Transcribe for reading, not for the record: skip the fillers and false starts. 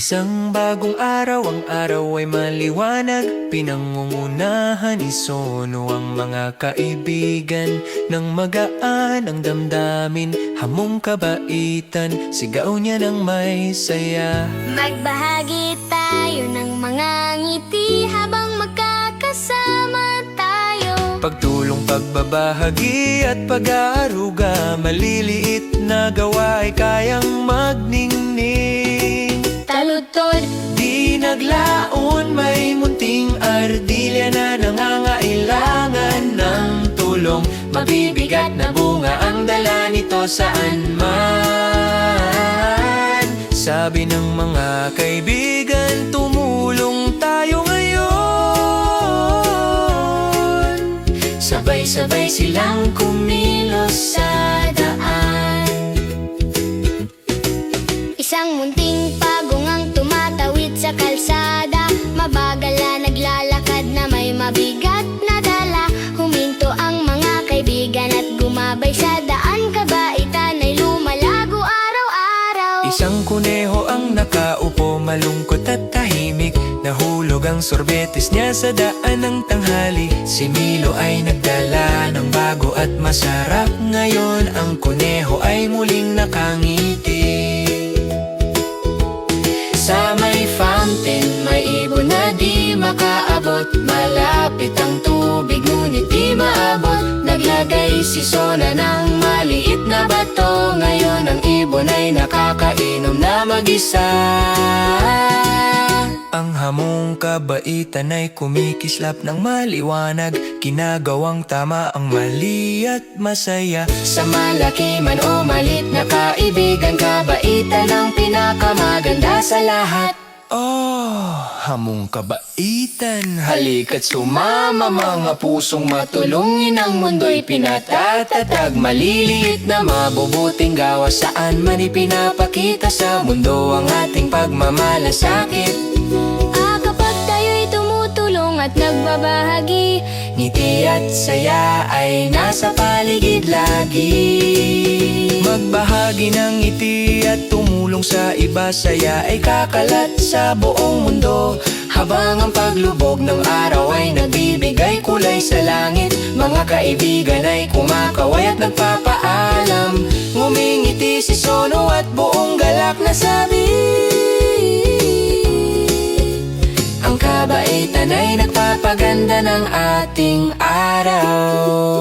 Isang bagong araw, ang araw ay maliwanag. Pinangungunahan ni Sono ang mga kaibigan. Nang magaan ang damdamin, hamong kabaitan, sigaw niya ng may saya. Magbahagi tayo ng mga ngiti habang magkakasama tayo. Pagtulong, pagbabahagi at pag-aaruga, maliliit na gawa ay kayang magningning. Talutod, di naglaon, may munting ardilya na nangangailangan ng tulong. Mabibigat na bunga ang dala nito saan man. Sabi ng mga kaibigan, tumulong tayo ngayon. Sabay-sabay silang kumilos sa daan. isang munting pagong ang tumatawid sa kalsada. Mabagal na naglalakad na may mabigat na dala. Huminto ang mga kaibigan at gumabay sa daan. Kabaitan ay lumalago araw-araw. Isang kuneho ang nakaupo, malungkot at tahimik. Nahulog ang sorbetes niya sa daan ng tanghali. Si Milo ay nagdala ng bago at masarap. Ngayon ang kuneho ay muling nakangiti. Sa may fountain, may ibon na di makaabot. Malapit ang tubig, ngunit di maabot. Naglagay si Sona ng maliit na bato. Ngayon ang ibon ay nakakainom na mag-isa. Ang hamong kabaitan ay kumikislap ng maliwanag. Ginagawang tama ang mali at masaya. Sa malaki man o malit na kaibigan, kabaitan ang pinakamaganda sa lahat. Oh, hamong kabaitan, halika't sumama. Mga pusong matulungin, ang mundo'y pinatatatag. Maliliit na mabubuting gawa, saan man ipinapakita sa mundo ang ating pagmamalasakit. Kapag tayo'y tumutulong at nagbabahagi, Ngiti at saya ay nasa paligid lagi. Magbahagi ng ngiti at tumulong sa iba, saya ay kakalat sa buong mundo. Habang ang paglubog ng araw ay nagbibigay kulay sa langit, mga kaibigan ay kumakaway at nagpapaalam. Ngumingiti si Sono at buong galak na sabi, ang kabaitan ay nagpapaganda ng ating araw.